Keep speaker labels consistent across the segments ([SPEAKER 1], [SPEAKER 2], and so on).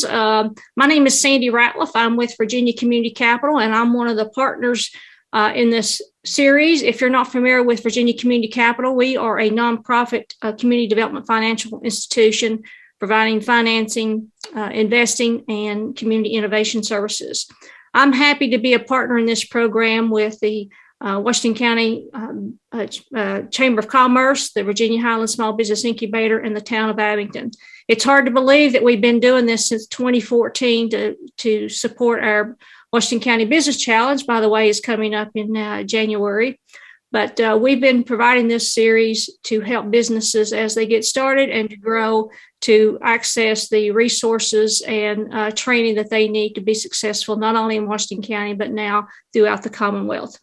[SPEAKER 1] questions. My name is Sandy Ratliff. I'm with Virginia Community Capital, and I'm one of the partners in this series. If you're not familiar with Virginia Community Capital, we are a nonprofit community development financial institution providing financing, investing, and community innovation services. I'm happy to be a partner in this program with the Washington County Chamber of Commerce, the Virginia Highlands Small Business Incubator, and the town of Abington. It's hard to believe that we've been doing this since 2014 to support our Washington County Business Challenge, by the way, is coming up in January. But we've been providing this series to help businesses as they get started and to grow, to access the resources and training that they need to be successful, not only in Washington County, but now throughout the Commonwealth.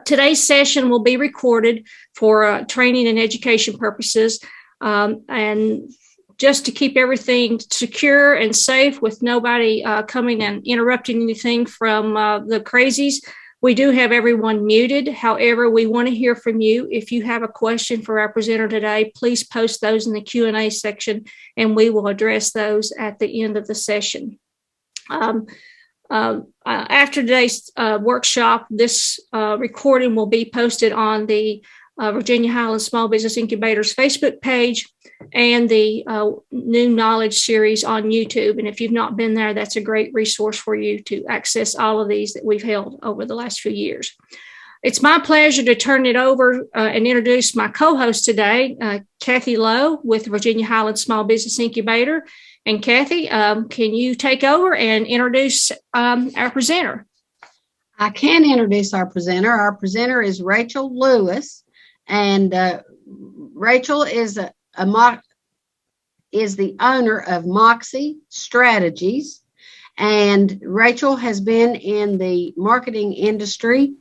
[SPEAKER 1] Today's session will be recorded for training and education purposes, and just to keep everything secure and safe with nobody coming and interrupting anything from the crazies. We do have everyone muted. However, we want to hear from you. If you have a question for our presenter today, please post those in the Q&A section, and we will address those at the end of the session. After today's workshop, this recording will be posted on the Virginia Highlands Small Business Incubator's Facebook page and the New Knowledge series on YouTube. And if you've not been there, that's a great resource for you to access all of these that we've held over the last few years. It's my pleasure to turn it over and introduce my co-host today, Kathy Lowe with Virginia Highlands Small Business Incubator. And Kathy, can you take over and introduce our presenter?
[SPEAKER 2] I can introduce our presenter. Our presenter is Rachel Lewis, and Rachel is the owner of Moxie Strategies, and Rachel has been in the marketing industry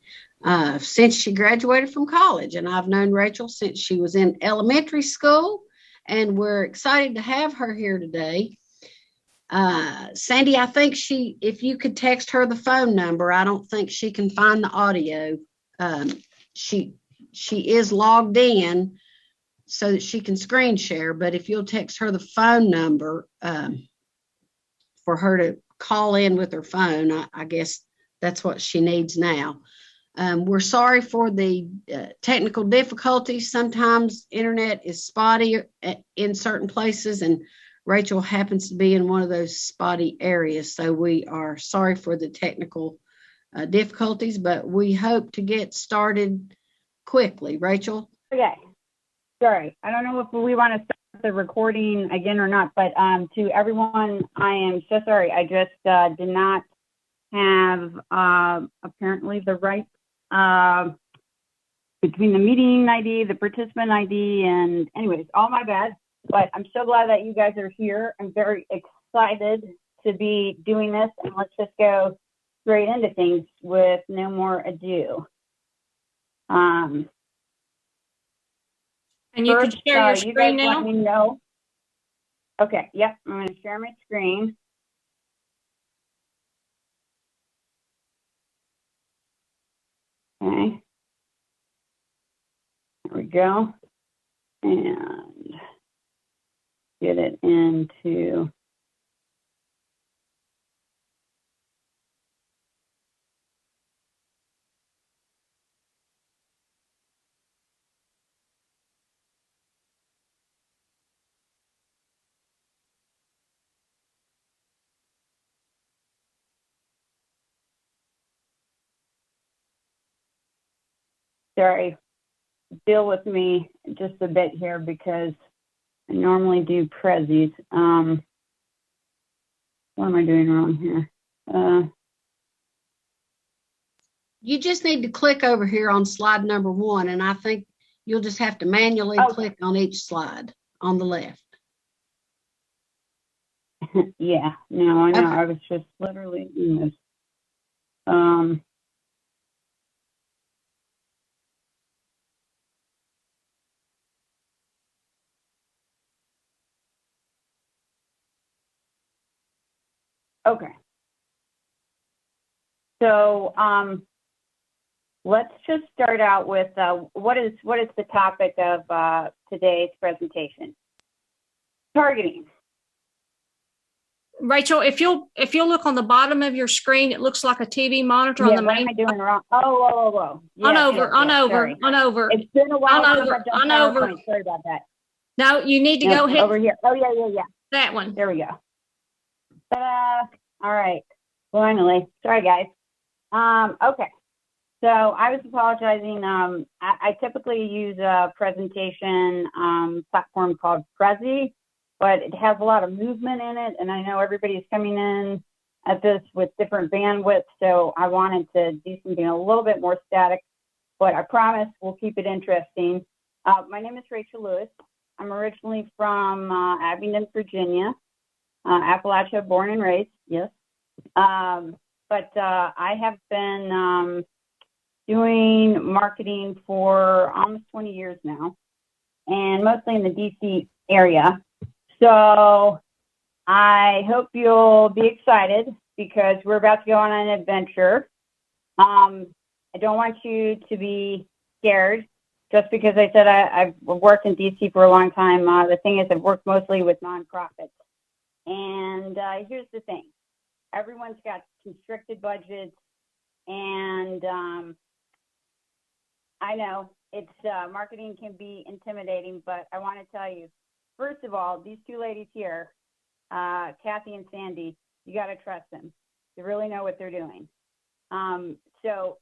[SPEAKER 2] since she graduated from college, and I've known Rachel since she was in elementary school. And we're excited to have her here today. Sandy, I think if you could text her the phone number, I don't think she can find the audio. She is logged in so that she can screen share, but if you'll text her the phone number for her to call in with her phone, I guess that's what she needs now. We're sorry for the technical difficulties. Sometimes internet is spotty in certain places, and Rachel happens to be in one of those spotty areas. So we are sorry for the technical difficulties, but we hope to get started quickly. Rachel?
[SPEAKER 3] Okay. Sorry. I don't know if we want to start the recording again or not, but to everyone, I am so sorry. I just did not have apparently the right between the meeting ID, the participant ID, and anyways, all my bad. But I'm so glad that you guys are here. I'm very excited to be doing this, and let's just go straight into things with no more ado.
[SPEAKER 1] And you can share your screen now.
[SPEAKER 3] Let me know. Okay, yep, I'm going to share my screen. Okay. There we go. And get it into sorry, deal with me just a bit here because I normally do prezzies. What am I doing wrong here?
[SPEAKER 2] You just need to click over here on slide number 1, and I think you'll just have to manually click on each slide on the left.
[SPEAKER 3] Yeah, no, I know. Okay. I was just literally doing this. Okay. So let's just start out with what is the topic of today's presentation? Targeting.
[SPEAKER 1] Rachel, if you'll look on the bottom of your screen, it looks like a TV monitor on
[SPEAKER 3] Yeah,
[SPEAKER 1] the
[SPEAKER 3] what
[SPEAKER 1] main.
[SPEAKER 3] am I doing wrong? Oh, whoa, whoa, whoa.
[SPEAKER 1] On
[SPEAKER 3] Yes,
[SPEAKER 1] over,
[SPEAKER 3] yes,
[SPEAKER 1] on
[SPEAKER 3] yes,
[SPEAKER 1] over,
[SPEAKER 3] sorry.
[SPEAKER 1] on over,
[SPEAKER 3] It's been a while
[SPEAKER 1] on
[SPEAKER 3] since
[SPEAKER 1] over,
[SPEAKER 3] I've done
[SPEAKER 1] on over.
[SPEAKER 3] PowerPoint. Sorry about that.
[SPEAKER 1] No, you need to
[SPEAKER 3] No,
[SPEAKER 1] go hit
[SPEAKER 3] over here. Oh, yeah, yeah, yeah.
[SPEAKER 1] that one.
[SPEAKER 3] There we go. Ta-da. All right. Finally. Sorry, guys. Okay. So I was apologizing. I typically use a presentation platform called Prezi, but it has a lot of movement in it, and I know everybody's coming in at this with different bandwidth, so I wanted to do something a little bit more static, but I promise we'll keep it interesting. My name is Rachel Lewis. I'm originally from Abingdon, Virginia, Appalachia, born and raised, yes. But I have been doing marketing for almost 20 years now, and mostly in the DC area. So I hope you'll be excited because we're about to go on an adventure. I don't want you to be scared just because I said I've worked in DC for a long time. The thing is, I've worked mostly with nonprofits. And here's the thing. Everyone's got constricted budgets, and I know it's marketing can be intimidating, but I want to tell you, first of all, these two ladies here, Kathy and Sandy, you got to trust them. They really know what they're doing. So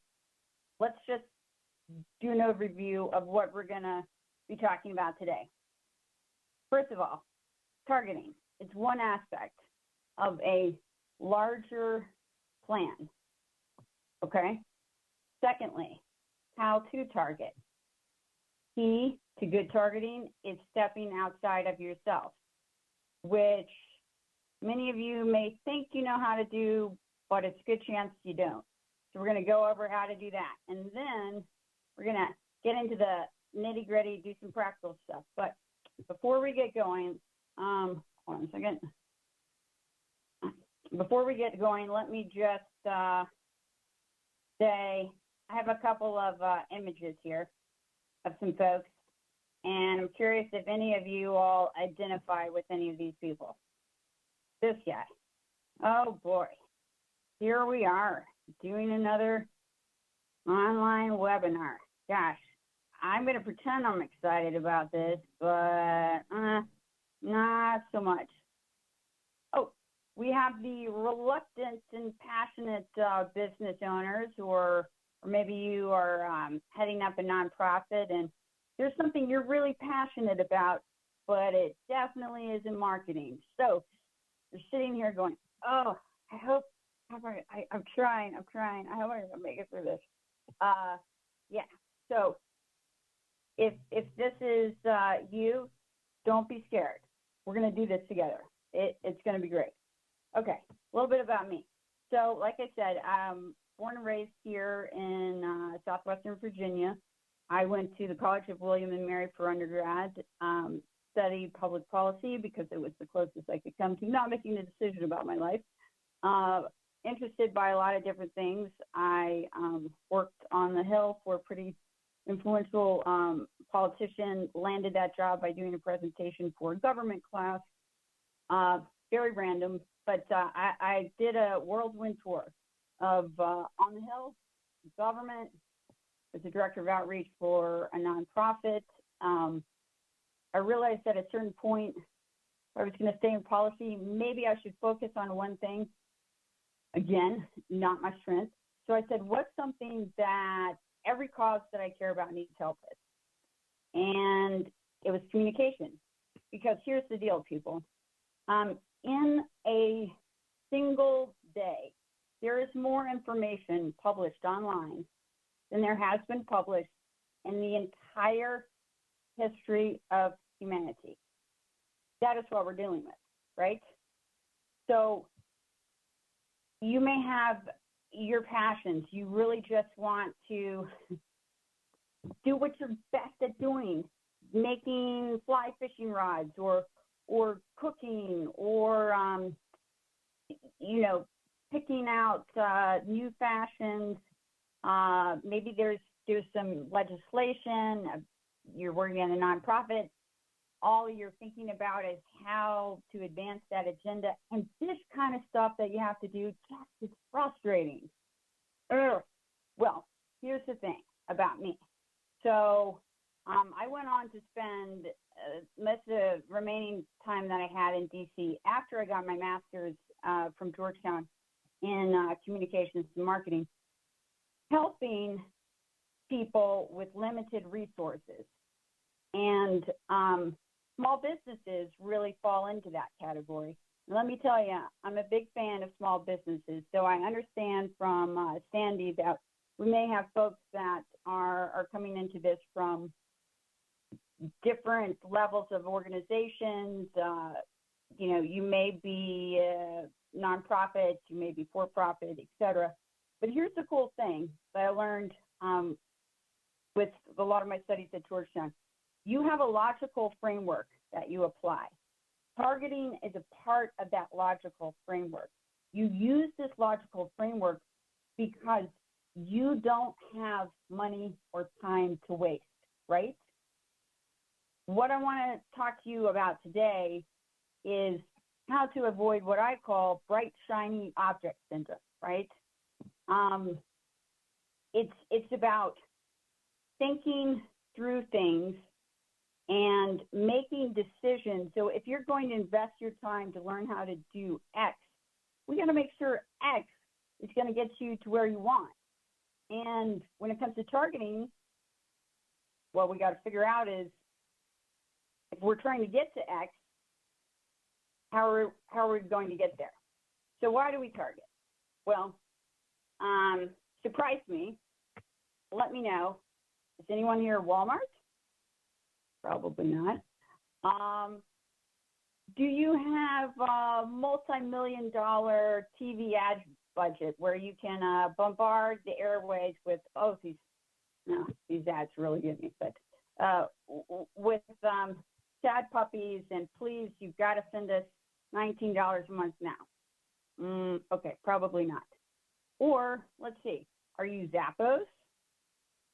[SPEAKER 3] let's just do an overview of what we're going to be talking about today. First of all, targeting. It's one aspect of a larger plan. Okay? Secondly, how to target. Key to good targeting is stepping outside of yourself, which many of you may think you know how to do, but it's a good chance you don't. So we're going to go over how to do that. And then we're going to get into the nitty gritty, do some practical stuff. But before we get going, hold on a second. Before we get going, let me just say I have a couple of images here of some folks, and I'm curious if any of you all identify with any of these people. This guy. Oh boy. Here we are doing another online webinar. Gosh, I'm going to pretend I'm excited about this, but not so much. Oh, we have the reluctant and passionate business owners, or maybe you are heading up a nonprofit and there's something you're really passionate about, but it definitely isn't marketing. So you're sitting here going, oh, I hope, I'm trying. I hope I can make it through this. Yeah, so if this is you, don't be scared. We're going to do this together. It's going to be great. Okay, a little bit about me. So like I said, I'm born and raised here in Southwestern Virginia. I went to the College of William and Mary for undergrad, studied public policy because it was the closest I could come to not making a decision about my life. Interested by a lot of different things. I worked on the Hill for a pretty influential politician, landed that job by doing a presentation for a government class. Very random, but I did a whirlwind tour of on the Hill, government, as the director of outreach for a nonprofit. I realized at a certain point, if I was going to stay in policy, maybe I should focus on one thing. Again, not my strength. So I said, what's something that every cause that I care about needs help with? And it was communication. Because here's the deal, people. In a single day, there is more information published online than there has been published in the entire history of humanity. That is what we're dealing with, right? So you may have your passions. You really just want to do what you're best at doing, making fly fishing rods or cooking or, picking out new fashions. Maybe there's some legislation. You're working on a nonprofit. all you're thinking about is how to advance that agenda. And this kind of stuff that you have to do, it's frustrating. Ugh. Well, here's the thing about me. So I went on to spend most of the remaining time that I had in DC after I got my master's from Georgetown in communications and marketing, helping people with limited resources. And small businesses really fall into that category. Let me tell you, I'm a big fan of small businesses. So I understand from Sandy that we may have folks that are coming into this from different levels of organizations. You may be nonprofit, you may be for-profit, et cetera. But here's the cool thing that I learned with a lot of my studies at Georgetown. You have a logical framework that you apply. Targeting is a part of that logical framework. You use this logical framework because you don't have money or time to waste, right? What I want to talk to you about today is how to avoid what I call bright, shiny object syndrome, right? It's about thinking through things and making decisions. So if you're going to invest your time to learn how to do X, we got to make sure X is going to get you to where you want. And when it comes to targeting, what we got to figure out is if we're trying to get to X, how are we going to get there? So why do we target? Well, surprise me. Let me know. Is anyone here at Walmart? Probably not. Do you have a multi-million-dollar TV ad budget where you can bombard the airways with, these ads really get me, but with sad puppies and please, you've got to send us $19 a month now. Okay, probably not. Or let's see, are you Zappos?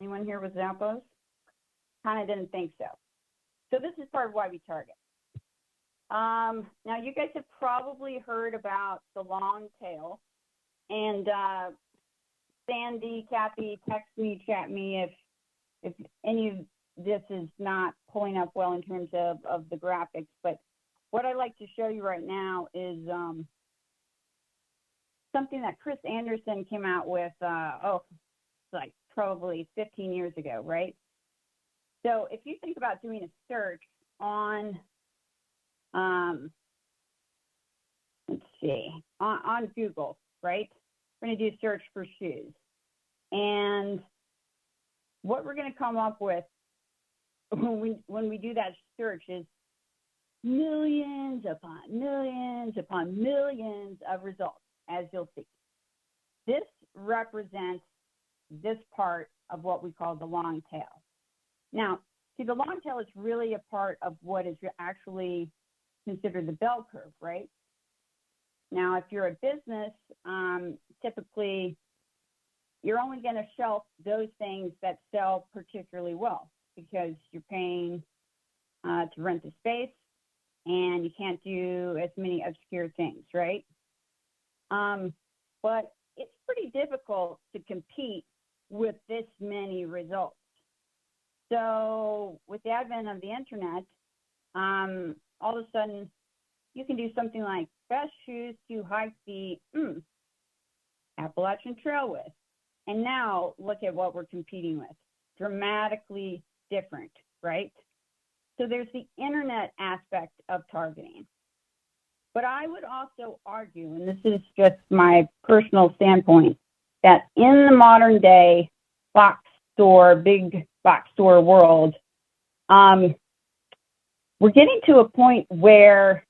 [SPEAKER 3] Anyone here with Zappos? Kind of didn't think so. So this is part of why we target. Now you guys have probably heard about the long tail, and Sandy, Kathy, text me, chat me if any of this is not pulling up well in terms of the graphics. But what I'd like to show you right now is something that Chris Anderson came out with, like probably 15 years ago, right? So if you think about doing a search on, on Google, right? We're going to do search for shoes. And what we're going to come up with when we do that search is millions upon millions upon millions of results, as you'll see. This represents this part of what we call the long tail. Now, see, the long tail is really a part of what is actually considered the bell curve, right? Now, if you're a business, typically you're only going to shelf those things that sell particularly well because you're paying to rent the space and you can't do as many obscure things, right? But it's pretty difficult to compete with this many results. So with the advent of the internet, all of a sudden you can do something like best shoes to hike the Appalachian Trail with. And now look at what we're competing with. Dramatically different, right? So there's the internet aspect of targeting. But I would also argue, and this is just my personal standpoint, that in the modern day big box store world, we're getting to a point where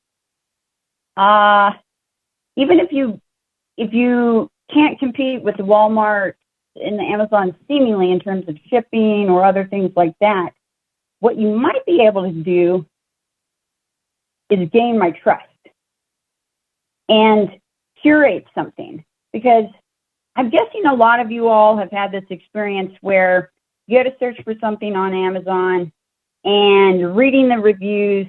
[SPEAKER 3] even if you can't compete with the Walmart and the Amazon seemingly in terms of shipping or other things like that, what you might be able to do is gain my trust and curate something. Because I'm guessing a lot of you all have had this experience where you go to search for something on Amazon and reading the reviews,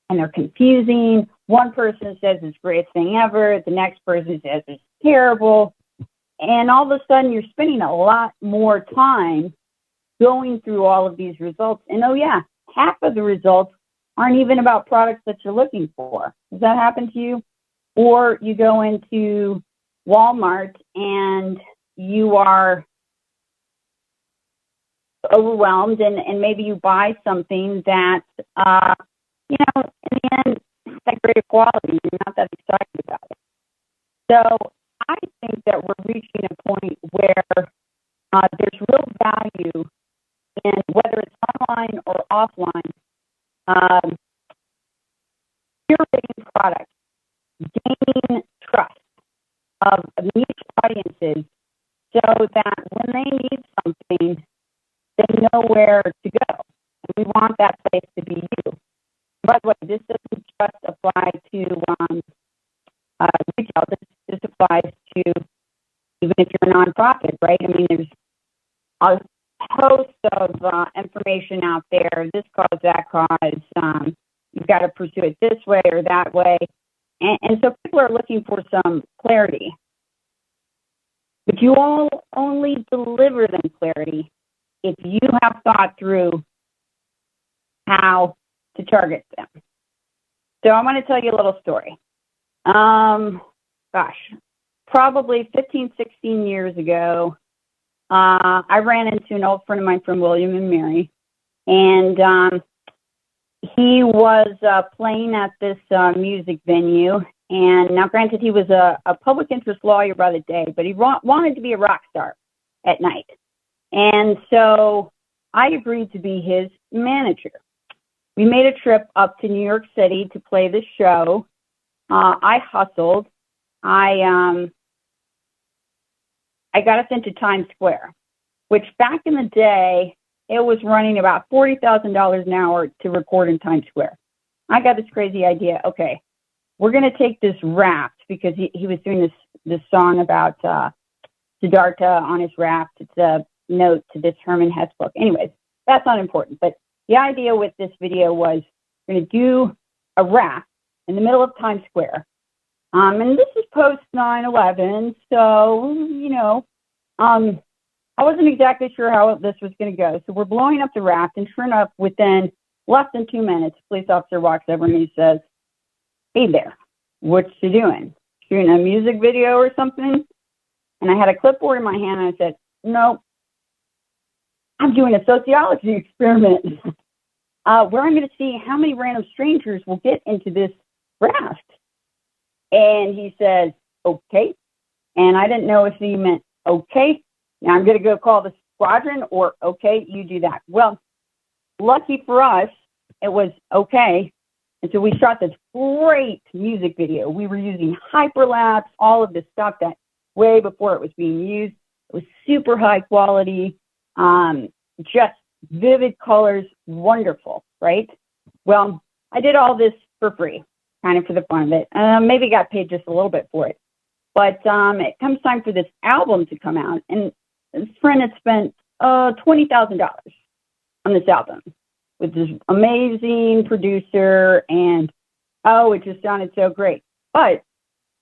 [SPEAKER 3] and they're confusing. One person says it's the greatest thing ever. The next person says it's terrible. And all of a sudden, you're spending a lot more time going through all of these results. And oh yeah, half of the results aren't even about products that you're looking for. Does that happen to you? Or you go into Walmart and you are overwhelmed, and maybe you buy something that, in the end, it's not great quality. You're not that excited about it. So I think that we're reaching a point where there's real value in, whether it's online or offline, curating products, gaining trust of niche audiences so that when they need something, they know where to go. And we want that place to be you. By the way, this doesn't just apply to retail. This applies to even if you're a nonprofit, right? I mean, there's a host of information out there. This cause, that cause. You've got to pursue it this way or that way. And so people are looking for some clarity. But you all only deliver them clarity if you have thought through how to target them. So I'm going to tell you a little story. Probably 15, 16 years ago, I ran into an old friend of mine from William and Mary, and he was playing at this music venue. And now, granted, he was a public interest lawyer by the day, but he wanted to be a rock star at night. And so I agreed to be his manager. We made a trip up to New York City to play the show. I hustled. I got us into Times Square, which back in the day, it was running about $40,000 an hour to record in Times Square. I got this crazy idea. Okay, we're going to take this raft, because he was doing this song about Siddhartha on his raft. It's a note to this Herman Hesse book. Anyways, that's not important. But the idea with this video was we're going to do a raft in the middle of Times Square. And this is post 9/11, so, I wasn't exactly sure how this was going to go. So we're blowing up the raft, and sure enough, within less than 2 minutes, a police officer walks over and he says, "Hey there, what you doing? Shooting a music video or something?" And I had a clipboard in my hand, and I said, "No, I'm doing a sociology experiment where I'm going to see how many random strangers will get into this raft." And he says, "Okay." And I didn't know if he meant, "Okay, now I'm going to go call the squadron," or "Okay, you do that." Well, lucky for us, it was okay. And so we shot this great music video. We were using hyperlapse, all of this stuff that way before it was being used. It was super high quality, just vivid colors, wonderful, right? Well, I did all this for free, kind of for the fun of it. Maybe got paid just a little bit for it. But it comes time for this album to come out, and this friend had spent $20,000 on this album with this amazing producer, and it just sounded so great. But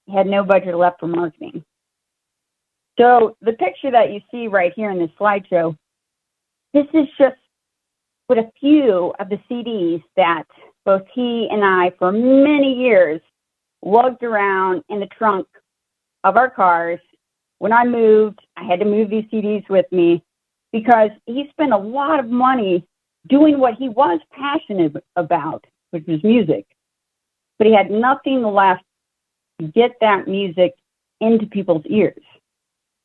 [SPEAKER 3] he had no budget left for marketing. So the picture that you see right here in this slideshow, this is just with a few of the CDs that both he and I, for many years, lugged around in the trunk of our cars. When I moved, I had to move these CDs with me because he spent a lot of money doing what he was passionate about, which was music. But he had nothing left to get that music into people's ears.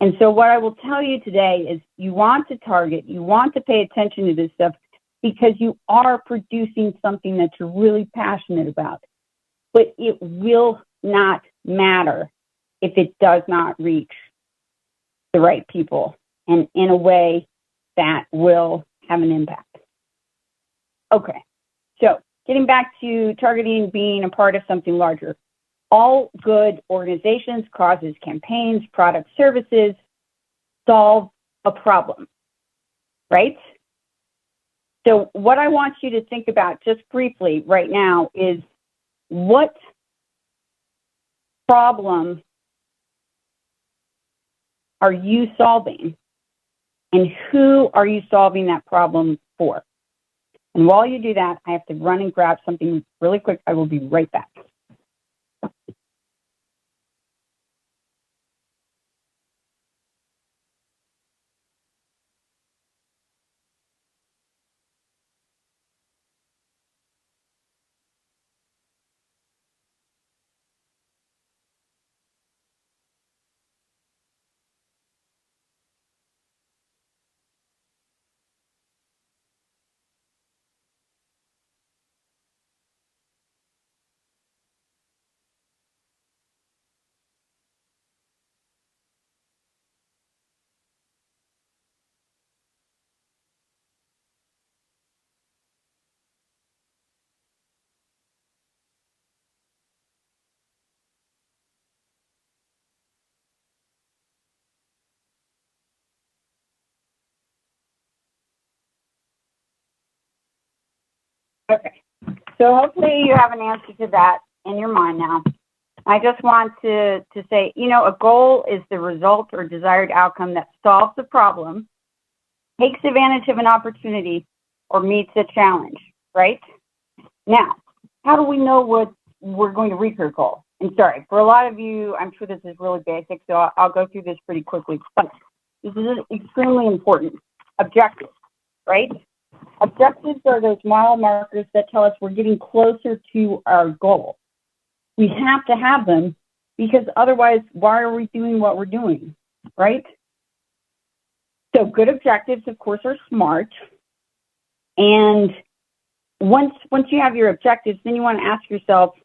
[SPEAKER 3] And so what I will tell you today is you want to target, you want to pay attention to this stuff because you are producing something that you're really passionate about. But it will not matter if it does not reach the right people and in a way that will have an impact. Okay, so getting back to targeting being a part of something larger. All good organizations, causes, campaigns, products, services solve a problem, right? So what I want you to think about just briefly right now is, what problem are you solving, and who are you solving that problem for? And while you do that, I have to run and grab something really quick. I will be right back. Okay, so hopefully you have an answer to that in your mind now. I just want to say, a goal is the result or desired outcome that solves a problem, takes advantage of an opportunity, or meets a challenge, right? Now, how do we know what we're going to reach our goal? And sorry, for a lot of you, I'm sure this is really basic, so I'll go through this pretty quickly, but this is extremely important. Objectives, right? Objectives are those mile markers that tell us we're getting closer to our goal. We have to have them, because otherwise, why are we doing what we're doing, right? So good objectives, of course, are smart. And once you have your objectives, then you want to ask yourself,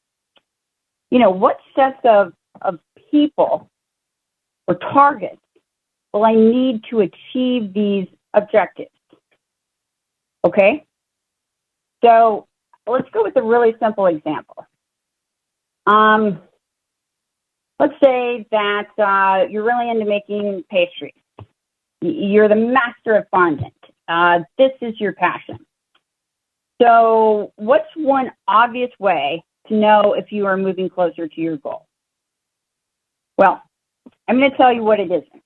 [SPEAKER 3] what sets of people or targets will I need to achieve these objectives? Okay? So let's go with a really simple example. Let's say that you're really into making pastries. You're the master of fondant. This is your passion. So what's one obvious way to know if you are moving closer to your goal? Well, I'm going to tell you what it isn't.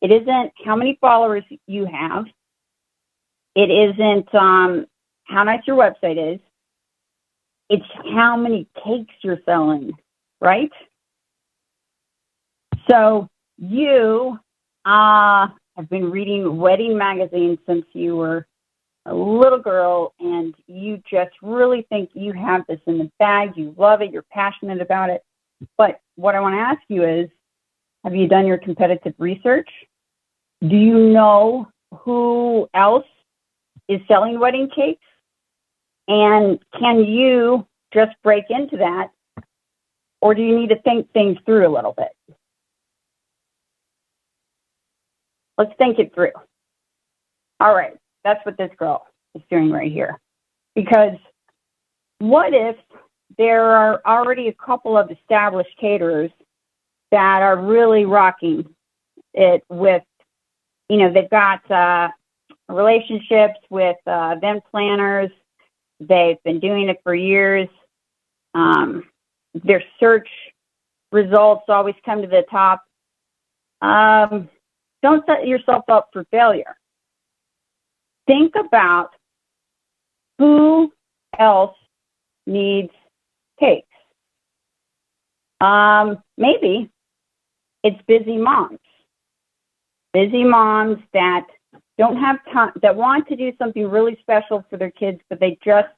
[SPEAKER 3] It isn't how many followers you have. It isn't how nice your website is. It's how many cakes you're selling, right? So you have been reading wedding magazines since you were a little girl, and you just really think you have this in the bag. You love it. You're passionate about it. But what I want to ask you is, have you done your competitive research? Do you know who else is selling wedding cakes? And can you just break into that? Or do you need to think things through a little bit? Let's think it through. All right, that's what this girl is doing right here. Because what if there are already a couple of established caterers that are really rocking it with, they've got relationships with event planners. They've been doing it for years. Their search results always come to the top. Don't set yourself up for failure. Think about who else needs cakes. Maybe it's busy moms. Busy moms that don't have time, that want to do something really special for their kids, but they just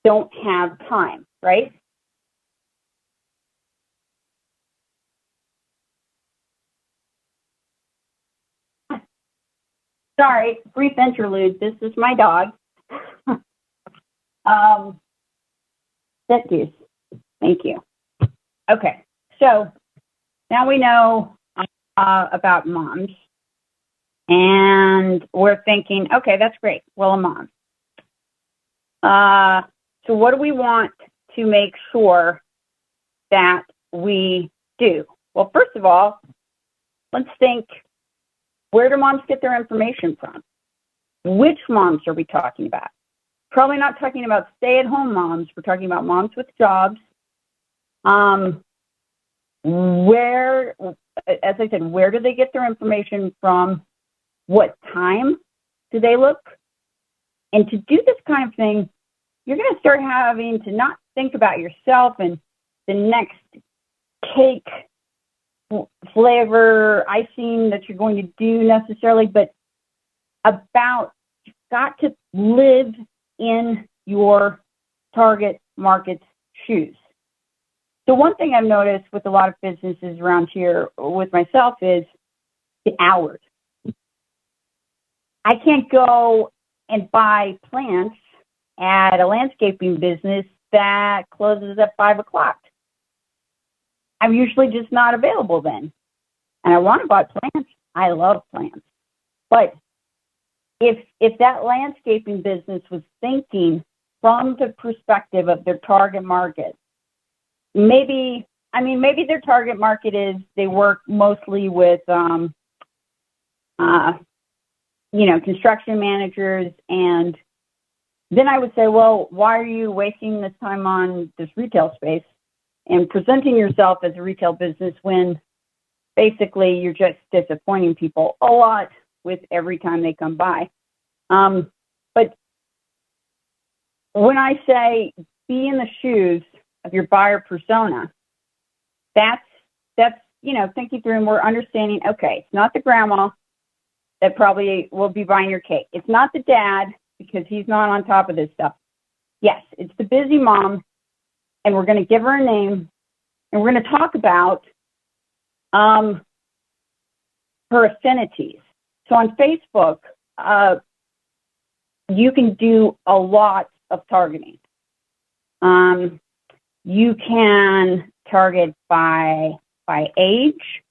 [SPEAKER 3] don't have time, right? Sorry, brief interlude. This is my dog. Sit, Goose. Thank you. Okay, so now we know about moms. And we're thinking, okay, that's great. Well, a mom. So what do we want to make sure that we do? Well, first of all, let's think, where do moms get their information from? Which moms are we talking about? Probably not talking about stay-at-home moms. We're talking about moms with jobs. Where, as I said, where do they get their information from? What time do they look? And to do this kind of thing, you're going to start having to not think about yourself and the next cake flavor icing that you're going to do necessarily, but about you've got to live in your target market's shoes. So one thing I've noticed with a lot of businesses around here with myself is the hours. I can't go and buy plants at a landscaping business that closes at 5 o'clock. I'm usually just not available then. And I want to buy plants. I love plants. But if that landscaping business was thinking from the perspective of their target market, maybe their target market is they work mostly with, construction managers. And then I would say, well, why are you wasting this time on this retail space and presenting yourself as a retail business when basically you're just disappointing people a lot with every time they come by? But when I say be in the shoes of your buyer persona, that's thinking through, and we're understanding, okay, it's not the grandma that probably will be buying your cake. It's not the dad because he's not on top of this stuff. Yes, it's the busy mom, and we're going to give her a name, and we're going to talk about her affinities. So on Facebook, you can do a lot of targeting. You can target by age.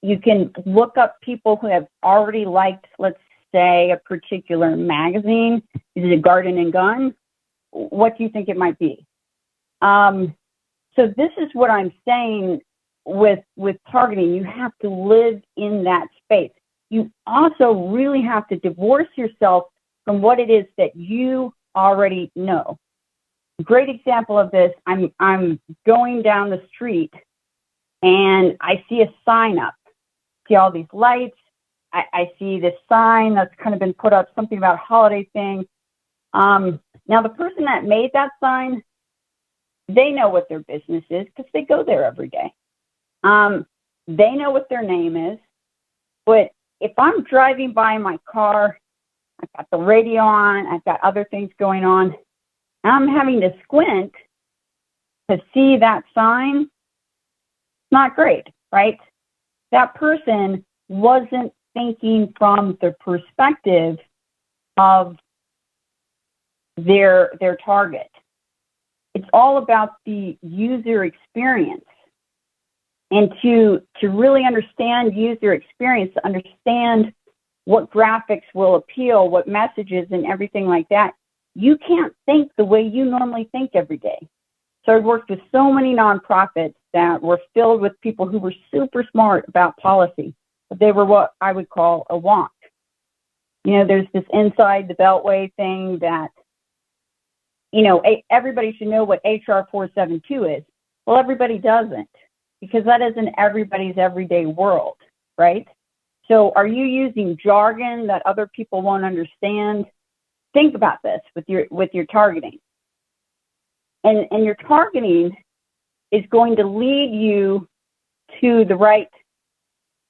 [SPEAKER 3] You can look up people who have already liked, let's say, a particular magazine. Is it a Garden and Gun? What do you think it might be? So this is what I'm saying with targeting. You have to live in that space. You also really have to divorce yourself from what it is that you already know. Great example of this, I'm going down the street and I see a sign up. See all these lights. I see this sign that's kind of been put up, something about a holiday thing. Now the person that made that sign, they know what their business is because they go there every day. They know what their name is. But if I'm driving by in my car, I've got the radio on, I've got other things going on, and I'm having to squint to see that sign, it's not great, right? That person wasn't thinking from the perspective of their target. It's all about the user experience. And to really understand user experience, to understand what graphics will appeal, what messages and everything like that, you can't think the way you normally think every day. So I've worked with so many nonprofits that were filled with people who were super smart about policy, but they were what I would call a wonk. There's this inside the beltway thing that, everybody should know what HR 472 is. Well, everybody doesn't, because that isn't everybody's everyday world, right? So are you using jargon that other people won't understand? Think about this with your targeting. And your targeting is going to lead you to the right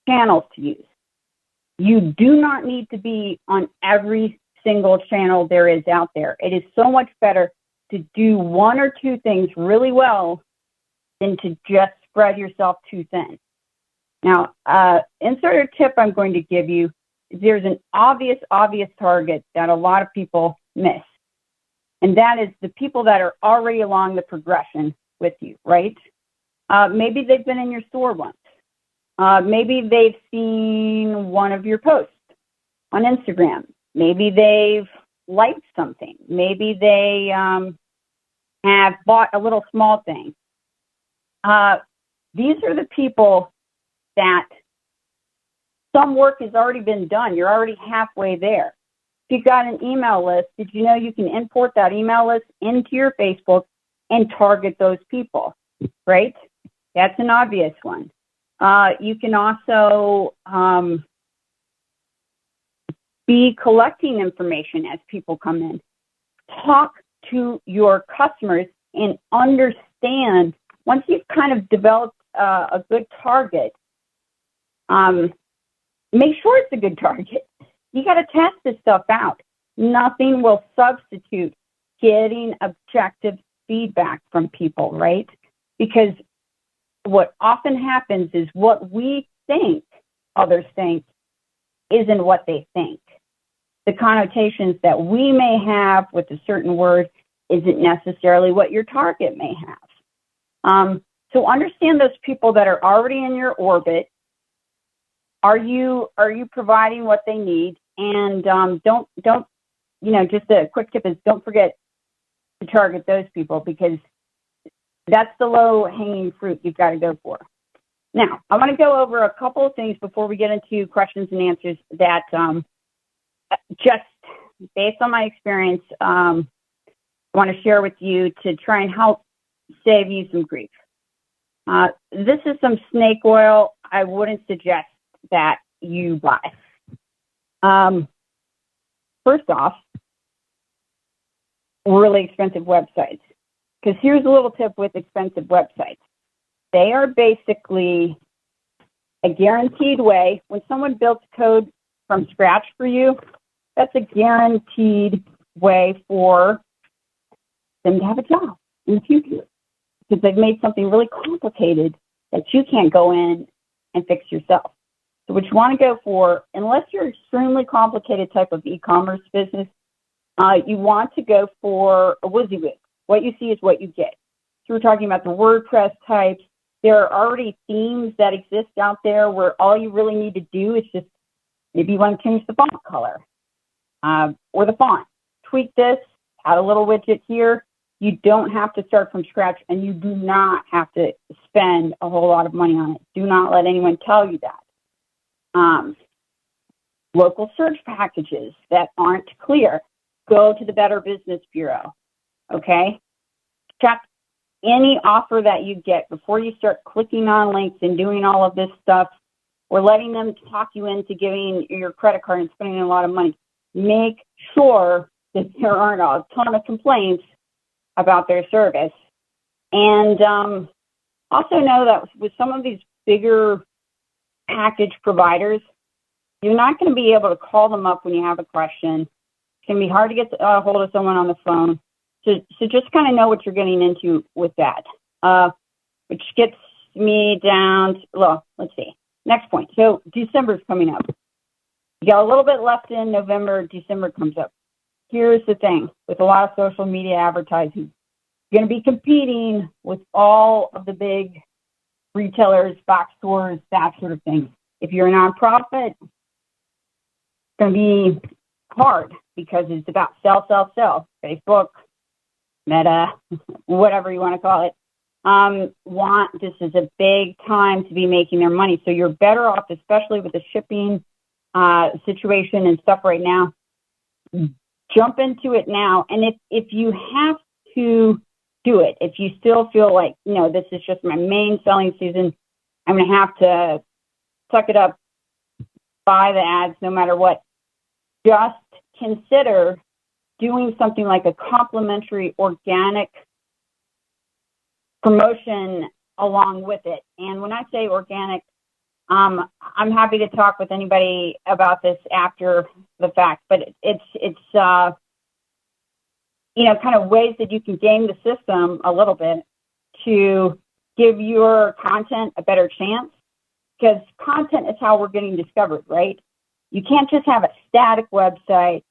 [SPEAKER 3] channels to use. You do not need to be on every single channel there is out there. It is so much better to do one or two things really well than to just spread yourself too thin. Now, insider tip I'm going to give you is there's an obvious target that a lot of people miss. And that is the people that are already along the progression with you, right? Maybe they've been in your store once. Maybe they've seen one of your posts on Instagram. Maybe they've liked something. Maybe they have bought a little small thing. These are the people that some work has already been done. You're already halfway there. If you've got an email list, did you know you can import that email list into your Facebook and target those people, right? That's an obvious one. You can also be collecting information as people come in. Talk to your customers and understand, once you've kind of developed a good target, make sure it's a good target. You got to test this stuff out. Nothing will substitute getting objective feedback from people, right? Because what often happens is what we think others think isn't what they think. The connotations that we may have with a certain word isn't necessarily what your target may have. So understand those people that are already in your orbit. Are you providing what they need? And don't just a quick tip is don't forget to target those people, because that's the low-hanging fruit you've got to go for. Now, I want to go over a couple of things before we get into questions and answers that just based on my experience, I want to share with you to try and help save you some grief. This is some snake oil I wouldn't suggest that you buy. First off, really expensive websites. Because here's a little tip with expensive websites. They are basically a guaranteed way. When someone builds code from scratch for you, that's a guaranteed way for them to have a job in the future. Because they've made something really complicated that you can't go in and fix yourself. So what you want to go for, unless you're an extremely complicated type of e-commerce business, you want to go for a WYSIWYG. What you see is what you get. So we're talking about the WordPress types. There are already themes that exist out there where all you really need to do is just, maybe you want to change the font color or the font. Tweak this, add a little widget here. You don't have to start from scratch, and you do not have to spend a whole lot of money on it. Do not let anyone tell you that. Local search packages that aren't clear, go to the Better Business Bureau, okay? Check any offer that you get before you start clicking on links and doing all of this stuff or letting them talk you into giving your credit card and spending a lot of money. Make sure that there aren't a ton of complaints about their service. And also know that with some of these bigger package providers, you're not going to be able to call them up when you have a question. It's going to be hard to get a hold of someone on the phone. So just kind of know what you're getting into with that. Which gets me down to, well, let's see. Next point. So December's coming up. You got a little bit left in November, December comes up. Here's the thing, with a lot of social media advertising, you're going to be competing with all of the big retailers, box stores, that sort of thing. If you're a nonprofit, it's going to be hard because it's about sell. Facebook, Meta, whatever you want to call it, this is a big time to be making their money. So you're better off, especially with the shipping situation and stuff right now. Jump into it now. And if you have to do it, if you still feel like, this is just my main selling season, I'm going to have to suck it up, buy the ads no matter what, just consider doing something like a complimentary organic promotion along with it. And when I say organic, I'm happy to talk with anybody about this after the fact, but it's kind of ways that you can game the system a little bit to give your content a better chance, because content is how we're getting discovered, right? You can't just have a static website,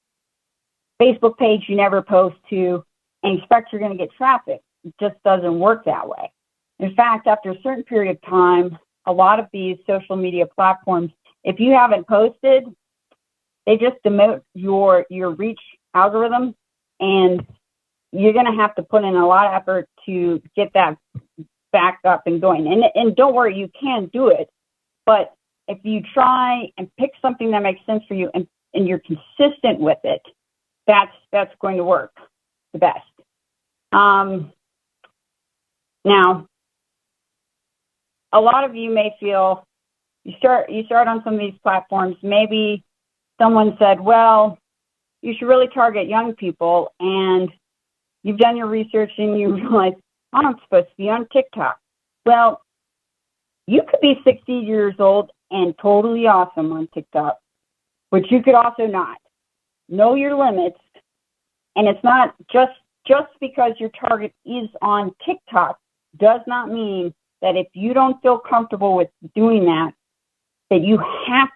[SPEAKER 3] Facebook page you never post to, and expect you're going to get traffic. It just doesn't work that way. In fact, after a certain period of time, a lot of these social media platforms, if you haven't posted, they just demote your reach algorithm, and you're going to have to put in a lot of effort to get that back up and going. And don't worry, you can do it, but if you try and pick something that makes sense for you and you're consistent with it, that's going to work the best. Now, a lot of you may feel you start on some of these platforms. Maybe someone said, well, you should really target young people, and you've done your research and you realize, oh, I'm supposed to be on TikTok. Well, you could be 60 years old and totally awesome on TikTok, but you could also not. Know your limits, and it's not just because your target is on TikTok does not mean that if you don't feel comfortable with doing that, that you have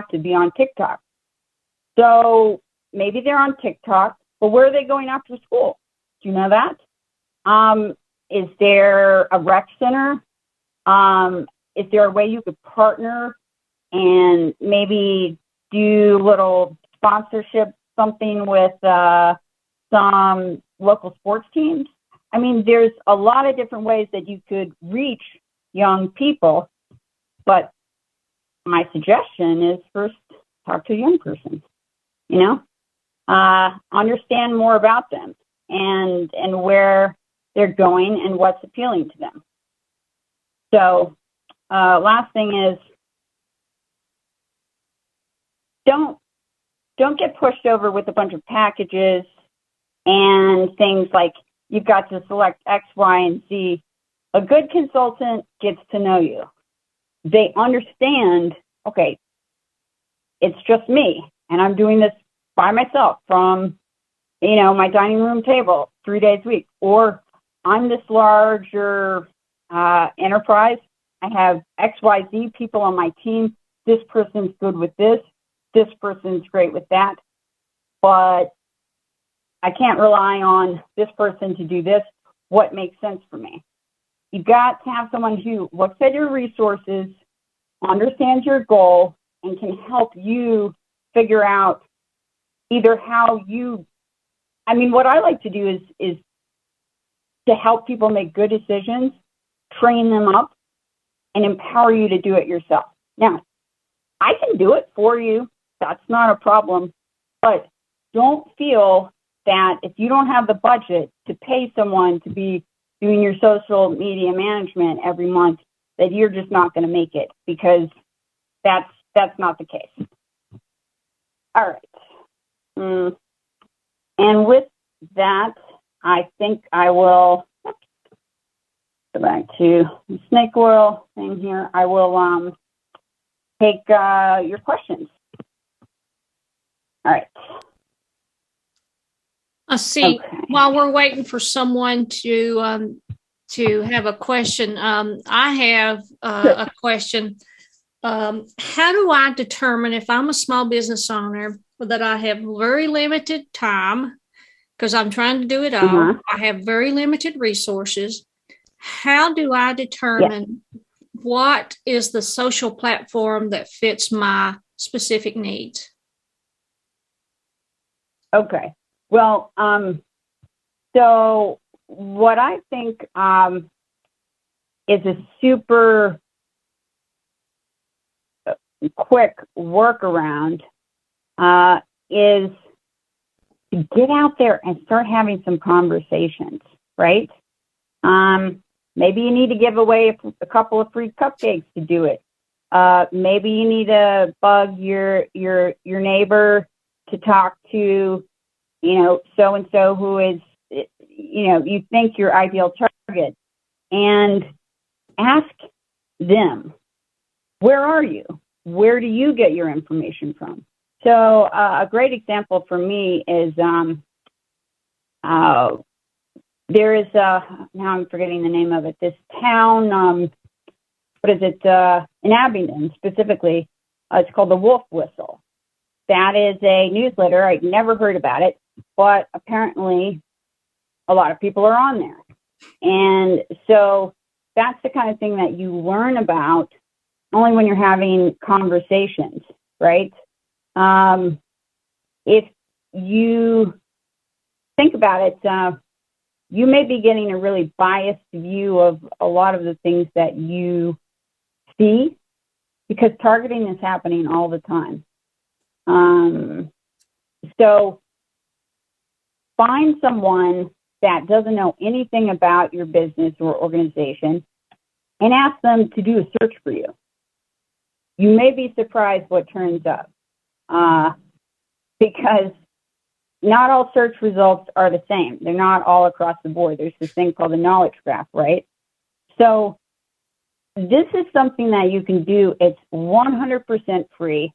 [SPEAKER 3] to be on TikTok. So maybe they're on TikTok, but where are they going after school? Do you know that? Is there a rec center? Is there a way you could partner and maybe do little sponsorship, something with some local sports teams? I mean, there's a lot of different ways that you could reach young people, but my suggestion is first talk to a young person, understand more about them and where they're going and what's appealing to them. So last thing is don't get pushed over with a bunch of packages and things like you've got to select X, Y, and Z. A good consultant gets to know you. They understand, okay, it's just me, and I'm doing this by myself from, my dining room table 3 days a week. Or I'm this larger enterprise. I have X, Y, Z people on my team. This person's good with this. This person's great with that. But I can't rely on this person to do this. What makes sense for me? You've got to have someone who looks at your resources, understands your goal, and can help you figure out either how what I like to do is to help people make good decisions, train them up, and empower you to do it yourself. Now, I can do it for you. That's not a problem. But don't feel that if you don't have the budget to pay someone to be doing your social media management every month, that you're just not going to make it, because that's not the case. All right. And with that, I think I will go back to the snake oil thing here. I will take your questions. All right.
[SPEAKER 1] I see.
[SPEAKER 3] Okay.
[SPEAKER 1] While we're waiting for someone to have a question, I have a question. How do I determine if I'm a small business owner that I have very limited time, because I'm trying to do it all?
[SPEAKER 3] Uh-huh.
[SPEAKER 1] I have very limited resources. How do I determine what is the social platform that fits my specific needs?
[SPEAKER 3] Okay. Well, so what I think is a super quick workaround is to get out there and start having some conversations, right? Maybe you need to give away a couple of free cupcakes to do it. Maybe you need to bug your neighbor to talk to, so-and-so who is, you think your ideal target, and ask them, where are you? Where do you get your information from? So a great example for me is there is, now I'm forgetting the name of it, this town, in Abingdon specifically, it's called the Wolf Whistle. That is a newsletter. I'd never heard about it, but apparently a lot of people are on there. And so that's the kind of thing that you learn about only when you're having conversations, right? If you think about it, you may be getting a really biased view of a lot of the things that you see because targeting is happening all the time. So find someone that doesn't know anything about your business or organization and ask them to do a search for you. You may be surprised what turns up, because not all search results are the same. They're not all across the board. There's this thing called the knowledge graph, right? So this is something that you can do. It's 100% free.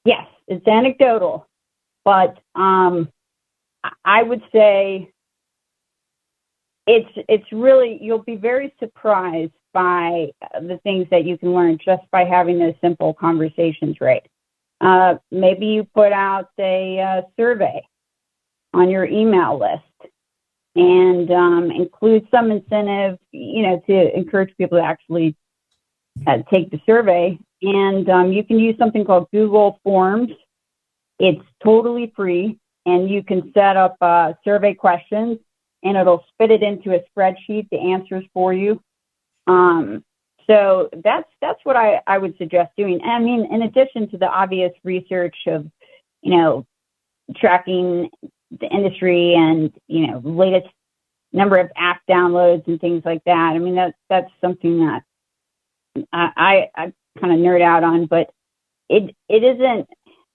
[SPEAKER 3] Yes, it's anecdotal, but I would say it's really, you'll be very surprised by the things that you can learn just by having those simple conversations, right? Maybe you put out a survey on your email list and include some incentive, to encourage people to actually take the survey. And you can use something called Google Forms. It's totally free, and you can set up survey questions, and it'll spit it into a spreadsheet, the answers for you. So that's what I would suggest doing. I mean, in addition to the obvious research of, tracking the industry and, latest number of app downloads and things like that. I mean, that's something that I kind of nerd out on, but it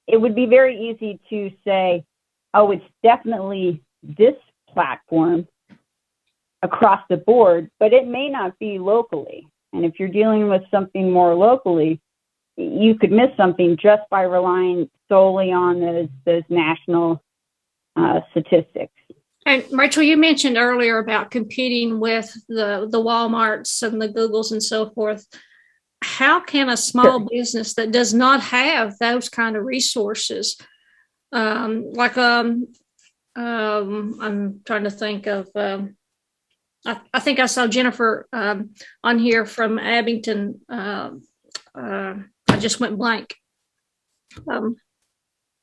[SPEAKER 3] would be very easy to say, oh, it's definitely this platform across the board, but it may not be locally. And if you're dealing with something more locally, you could miss something just by relying solely on those national statistics.
[SPEAKER 1] And Rachel, you mentioned earlier about competing with the Walmarts and the Googles and so forth. How can a small business that does not have those kind of resources, I'm trying to think of, I think I saw Jennifer on here from Abington. I just went blank.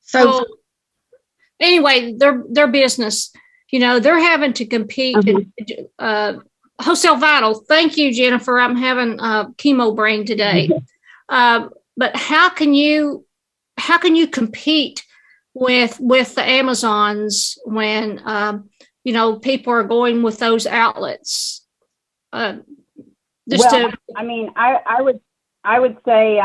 [SPEAKER 1] So anyway, their business, they're having to compete. Wholesale Vital. Thank you, Jennifer. I'm having chemo brain today. But how can you compete with the Amazons when people are going with those outlets?
[SPEAKER 3] I would say,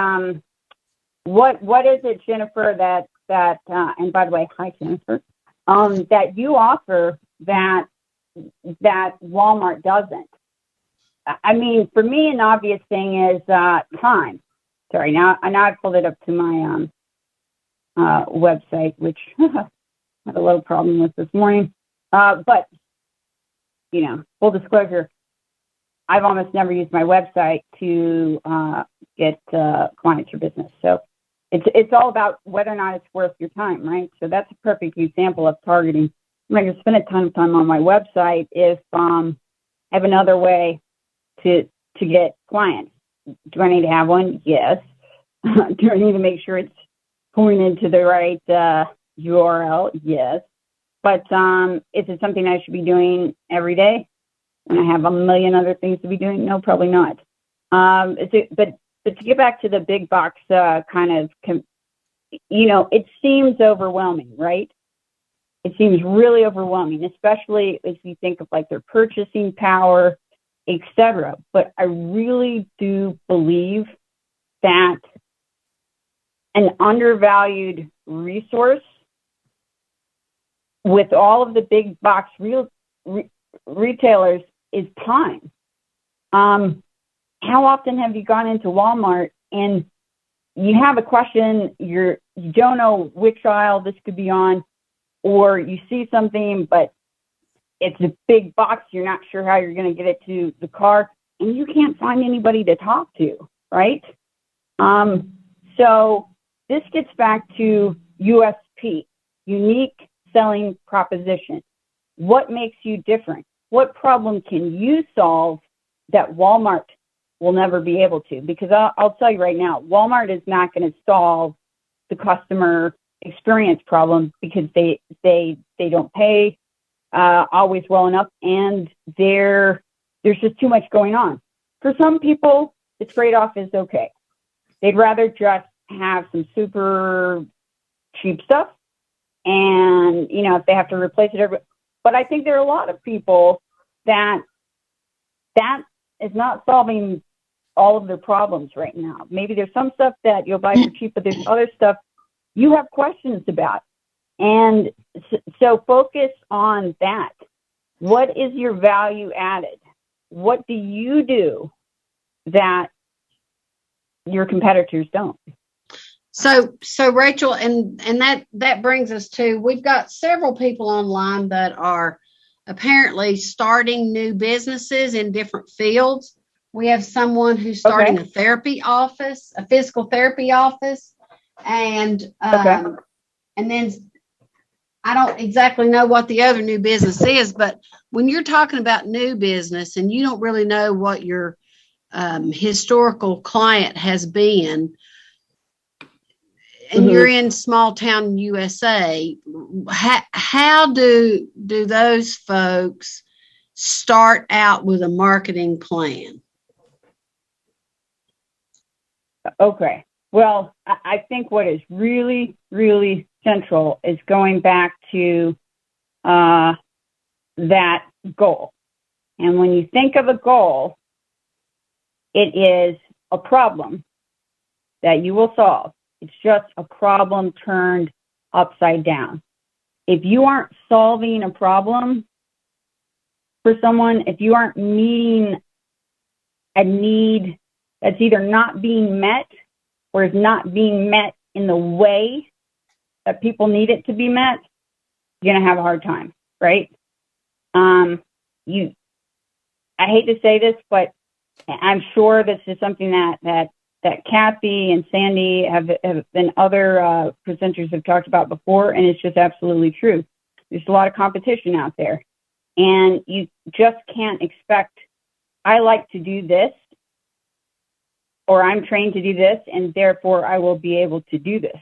[SPEAKER 3] what is it, Jennifer, that and by the way, hi, Jennifer, that you offer that Walmart doesn't? I mean, for me, an obvious thing is time. Sorry, now I pulled it up to my website, which I had a little problem with this morning. But full disclosure, I've almost never used my website to get clients or business. So it's all about whether or not it's worth your time, right? So that's a perfect example of targeting. I'm not going to spend a ton of time on my website if I have another way to get clients. Do I need to have one? Yes. Do I need to make sure it's pointed to the right URL? Yes. But is it something I should be doing every day when I have a million other things to be doing? No, probably not. But to get back to the big box it seems overwhelming, right? It seems really overwhelming, especially if you think of like their purchasing power, etc. But I really do believe that an undervalued resource with all of the big box retailers is time. How often have you gone into Walmart and you have a question, you don't know which aisle this could be on, or you see something, but it's a big box, you're not sure how you're going to get it to the car, and you can't find anybody to talk to, right? So this gets back to USP, unique selling proposition. What makes you different? What problem can you solve that Walmart will never be able to? Because I'll tell you right now, Walmart is not going to solve the customer experience problem because they don't pay always well enough, and there's just too much going on. For some people, the trade-off is okay. They'd rather just have some super cheap stuff, and if they have to replace it but I think there are a lot of people that is not solving all of their problems right now. Maybe there's some stuff that you'll buy for cheap, but there's other stuff you have questions about. And so focus on that. What is your value added? What do you do that your competitors don't?
[SPEAKER 2] So Rachel, and that brings us to, we've got several people online that are apparently starting new businesses in different fields. We have someone who's starting a therapy office, a physical therapy office, and then I don't exactly know what the other new business is, but when you're talking about new business and you don't really know what your historical client has been, and you're in small town USA, how do those folks start out with a marketing plan?
[SPEAKER 3] Okay. Well, I think what is really, really central is going back to that goal. And when you think of a goal, it is a problem that you will solve. It's just a problem turned upside down. If you aren't solving a problem for someone, if you aren't meeting a need that's either not being met or is not being met in the way that people need it to be met, you're going to have a hard time, right? I hate to say this, but I'm sure this is something that Kathy and Sandy have been other presenters have talked about before, and it's just absolutely true. There's a lot of competition out there, and you just can't expect, I like to do this, or I'm trained to do this, and therefore I will be able to do this.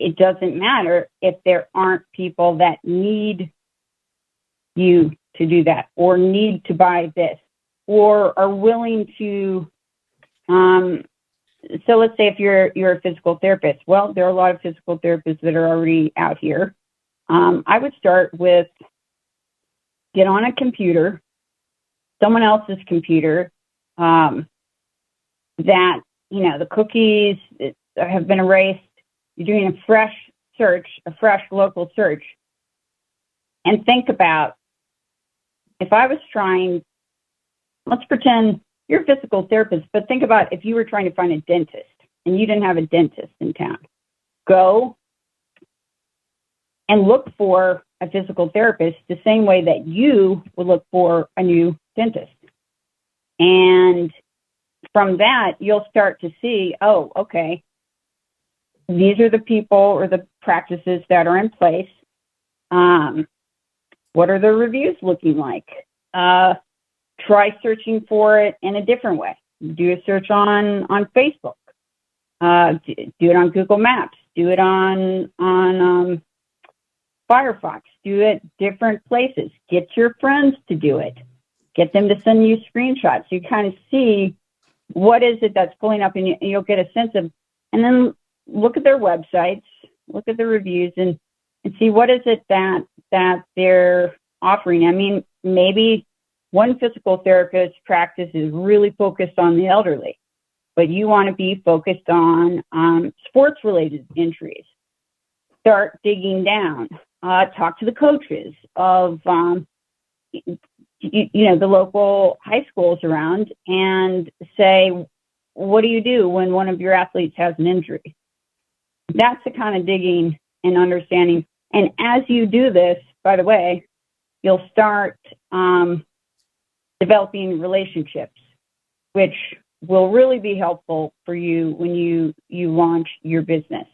[SPEAKER 3] It doesn't matter if there aren't people that need you to do that, or need to buy this, or are willing to. So let's say if you're a physical therapist, well, there are a lot of physical therapists that are already out here. I would start with, get on a computer, someone else's computer, that, the cookies have been erased. You're doing a fresh search, a fresh local search, and think about, if I was trying, let's pretend you're a physical therapist, but think about if you were trying to find a dentist and you didn't have a dentist in town. Go and look for a physical therapist the same way that you would look for a new dentist. And from that, you'll start to see, oh, okay, these are the people or the practices that are in place. What are the reviews looking like? Try searching for it in a different way. Do a search on Facebook. Do it on Google Maps. Do it on Firefox. Do it different places. Get your friends to do it. Get them to send you screenshots. You kind of see what is it that's pulling up, and you'll get a sense of, and then look at their websites, look at the reviews, and see what is it that they're offering. I mean, maybe one physical therapist practice is really focused on the elderly, but you want to be focused on sports-related injuries. Start digging down. Talk to the coaches of the local high schools around and say, what do you do when one of your athletes has an injury? That's the kind of digging and understanding. And as you do this, by the way, you'll start developing relationships, which will really be helpful for you when you launch your business.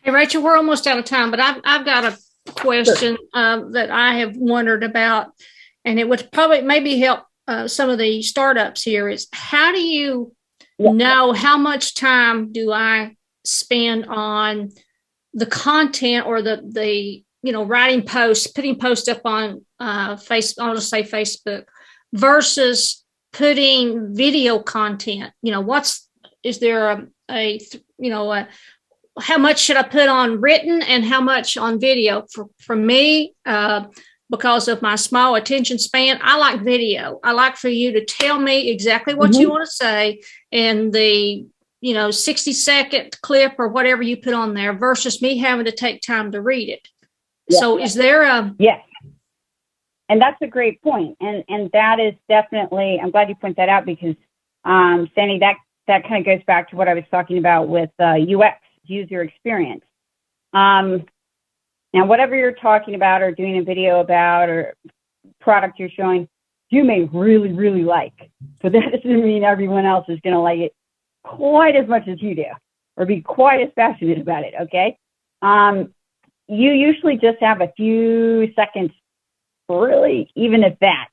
[SPEAKER 1] Hey, Rachel, we're almost out of time, but I've got a question that I have wondered about, and it would probably maybe help some of the startups here, is how do you know how much time do I spend on the content or the writing posts, putting posts up on Facebook, I'll just say Facebook, versus putting video content? Is there how much should I put on written and how much on video? For me, because of my small attention span, I like video. I like for you to tell me exactly what you want to say in the 60-second clip or whatever you put on there versus me having to take time to read it.
[SPEAKER 3] Yes.
[SPEAKER 1] So is there a...
[SPEAKER 3] Yes. And that's a great point. And that is definitely, I'm glad you point that out because, Sandy, that kind of goes back to what I was talking about with UX, user experience. Now, whatever you're talking about or doing a video about or product you're showing, you may really, really like, but that doesn't mean everyone else is going to like it quite as much as you do or be quite as passionate about it, okay? You usually just have a few seconds, really, even at that,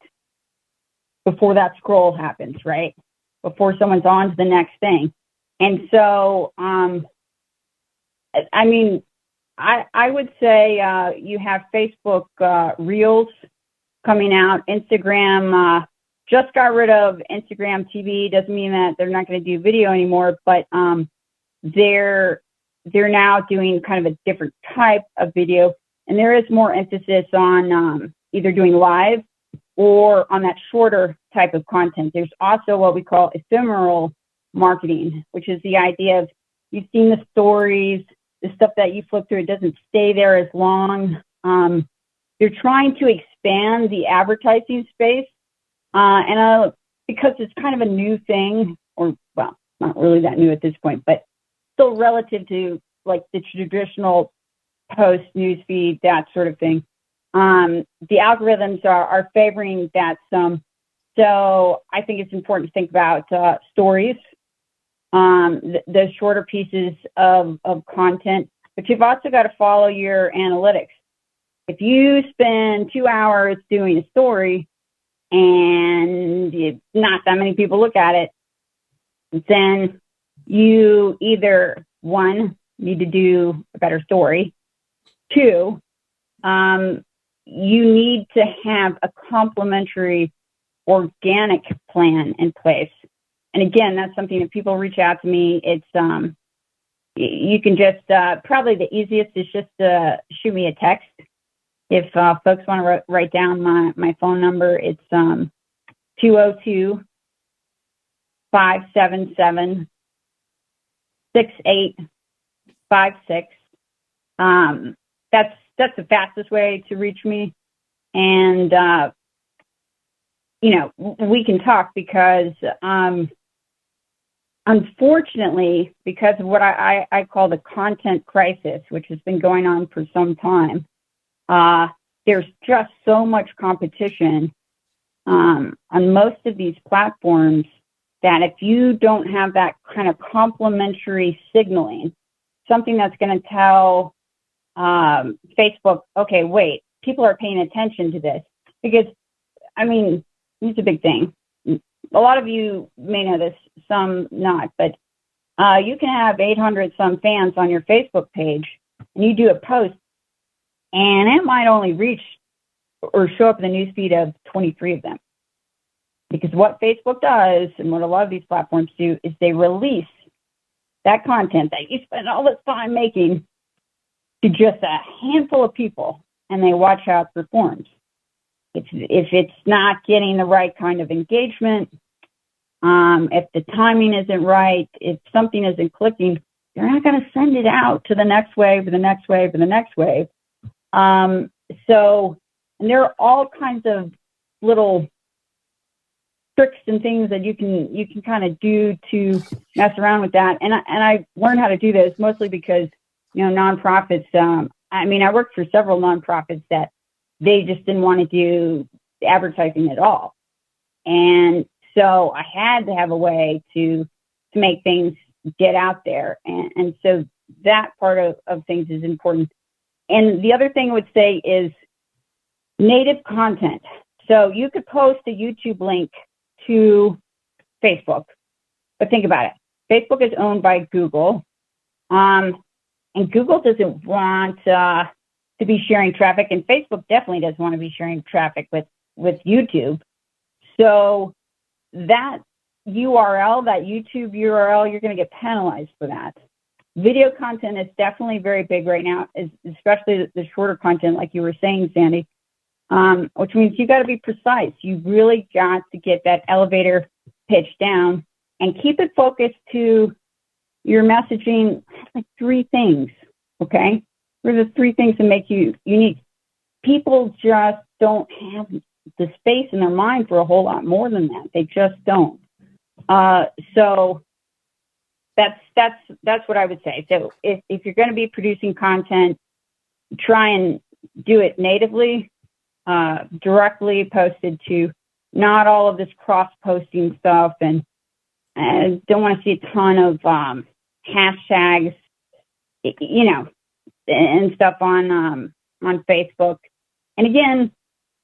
[SPEAKER 3] before that scroll happens, right? Before someone's on to the next thing. And so, I would say you have Facebook Reels coming out. Instagram just got rid of Instagram TV. Doesn't mean that they're not going to do video anymore, but they're now doing kind of a different type of video. And there is more emphasis on either doing live or on that shorter type of content. There's also what we call ephemeral marketing, which is the idea of you've seen the stories, the stuff that you flip through, it doesn't stay there as long. You're trying to expand the advertising space. Because it's kind of a new thing, or, well, not really that new at this point, but still relative to like the traditional post, newsfeed, that sort of thing. The algorithms are favoring that some. So I think it's important to think about stories, the shorter pieces of content, but you've also got to follow your analytics. If you spend 2 hours doing a story and not that many people look at it, then you either, one, need to do a better story. Two, you need to have a complementary organic plan in place. And again, that's something that people reach out to me. It's, you can just, probably the easiest is just shoot me a text. If folks want to write down my phone number, it's 202-577-6856. That's the fastest way to reach me. And, we can talk because, unfortunately, because of what I call the content crisis, which has been going on for some time, there's just so much competition on most of these platforms that if you don't have that kind of complementary signaling, something that's going to tell Facebook, okay, wait, people are paying attention to this. Because, it's a big thing. A lot of you may know this, some not, but you can have 800 some fans on your Facebook page, and you do a post, and it might only reach or show up in the newsfeed of 23 of them. Because what Facebook does, and what a lot of these platforms do, is they release that content that you spend all this time making to just a handful of people, and they watch how it performs. If it's not getting the right kind of engagement, if the timing isn't right, if something isn't clicking, they're not going to send it out to the next wave, or the next wave, or the next wave. And there are all kinds of little tricks and things that you can kind of do to mess around with that. And I learned how to do this mostly because, nonprofits, I worked for several nonprofits that they just didn't want to do advertising at all. And so I had to have a way to make things get out there. And so that part of things is important. And the other thing I would say is native content. So you could post a YouTube link to Facebook, but think about it. Facebook is owned by Google, and Google doesn't want to be sharing traffic, and Facebook definitely doesn't want to be sharing traffic with YouTube. So that URL, that YouTube URL, you're going to get penalized for that. Video content is definitely very big right now, especially the shorter content, like you were saying, Sandy, which means you got to be precise. You really got to get that elevator pitch down and keep it focused to your messaging, like 3 things, okay? What are the 3 things that make you unique? People just don't have the space in their mind for a whole lot more than that. They just don't. So that's what I would say. So if you're going to be producing content, try and do it natively, directly posted to, not all of this cross-posting stuff, and don't want to see a ton of hashtags, you know, and stuff on Facebook. And again,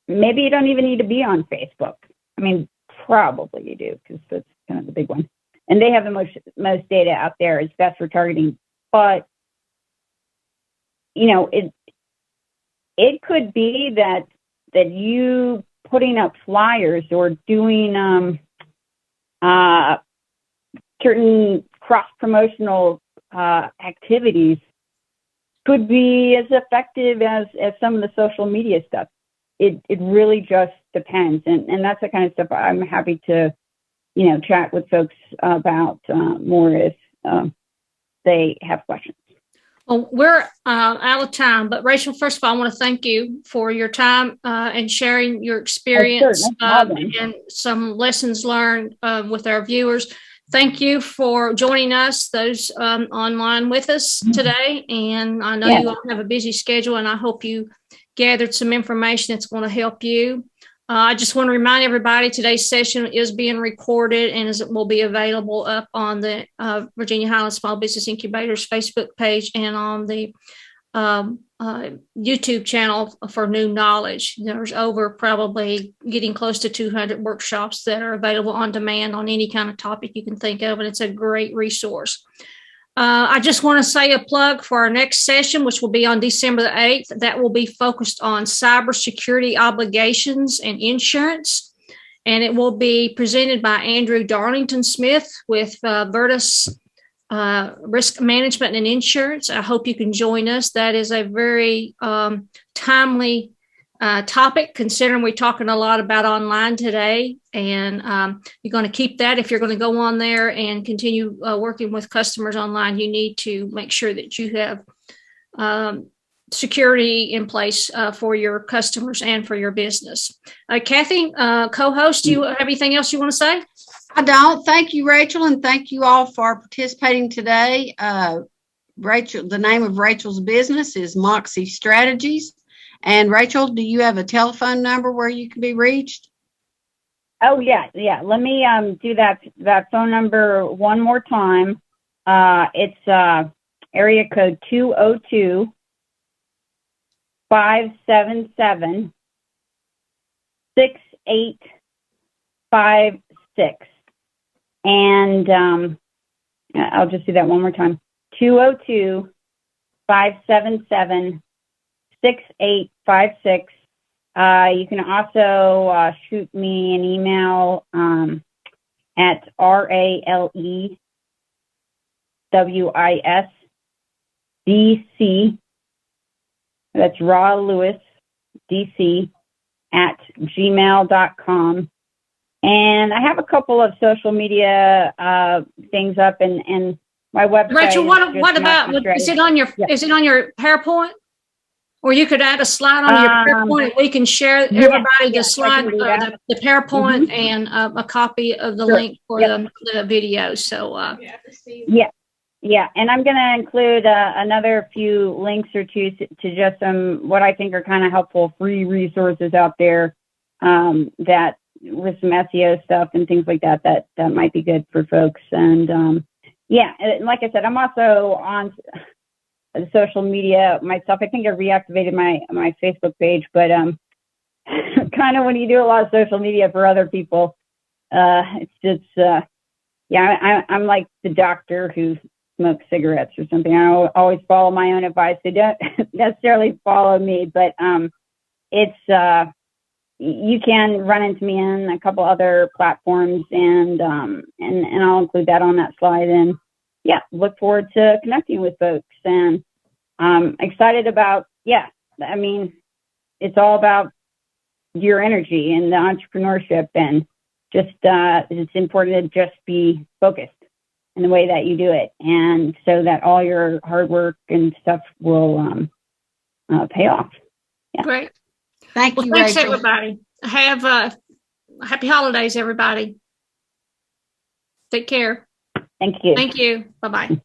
[SPEAKER 3] maybe you don't even need to be on Facebook. I mean, probably you do, because that's kind of the big one. And they have the most data out there. It's best for targeting. But, you know, it could be that you putting up flyers or doing certain cross-promotional activities could be as effective as some of the social media stuff. It really just depends. And that's the kind of stuff I'm happy to, you know, chat with folks about more if they have questions.
[SPEAKER 1] Well, we're out of time, but Rachel, first of all, I want to thank you for your time and sharing your experience and some lessons learned with our viewers. Thank you for joining us, those online with us today. And I know you all have a busy schedule, and I hope you gathered some information that's going to help you. I just want to remind everybody today's session is being recorded and will be available up on the Virginia Highlands Small Business Incubator's Facebook page and on the YouTube channel for New Knowledge. There's over probably getting close to 200 workshops that are available on demand on any kind of topic you can think of, and it's a great resource. I just want to say a plug for our next session, which will be on December the 8th. That will be focused on cybersecurity obligations and insurance. And it will be presented by Andrew Darlington Smith with Vertus Risk Management and Insurance. I hope you can join us. That is a very timely topic, considering we're talking a lot about online today. And you're going to keep that. If you're going to go on there and continue working with customers online, you need to make sure that you have security in place for your customers and for your business. Kathy, co-host, do you have anything else you want to say?
[SPEAKER 2] I don't. Thank you, Rachel, and thank you all for participating today. Rachel, the name of Rachel's business is Moxie Strategies. And Rachel, do you have a telephone number where you can be reached?
[SPEAKER 3] Oh, yeah. Let me do that phone number one more time. It's area code 202-577-6856. And I'll just do that one more time. 202-577-6856. You can also shoot me an email at RALEWISDC. That's Raw Lewis DC at gmail.com. And I have a couple of social media things up, and my website.
[SPEAKER 1] Rachel, what about is it on your PowerPoint? Or you could add a slide on your PowerPoint, and we can share everybody the slide, the PowerPoint, and a copy of the link for the video. So
[SPEAKER 3] yeah, and I'm going to include another few links or two to just some what I think are kind of helpful free resources out there that with some SEO stuff and things like that might be good for folks. And and like I said, I'm also on social media myself. I think I reactivated my Facebook page, but kind of when you do a lot of social media for other people, it's just I'm like the doctor who smokes cigarettes or something. I always follow my own advice. They don't necessarily follow me, but it's you can run into me in a couple other platforms, and I'll include that on that slide. And yeah, look forward to connecting with folks, and excited about, I mean, it's all about your energy and the entrepreneurship, and just it's important to just be focused in the way that you do it, and so that all your hard work and stuff will pay off. Yeah.
[SPEAKER 1] Great.
[SPEAKER 2] Thank
[SPEAKER 1] Well,
[SPEAKER 2] you,
[SPEAKER 1] thanks,
[SPEAKER 2] Rachel.
[SPEAKER 1] everybody. Have happy holidays, everybody. Take care.
[SPEAKER 3] Thank you.
[SPEAKER 1] Thank you. Bye-bye.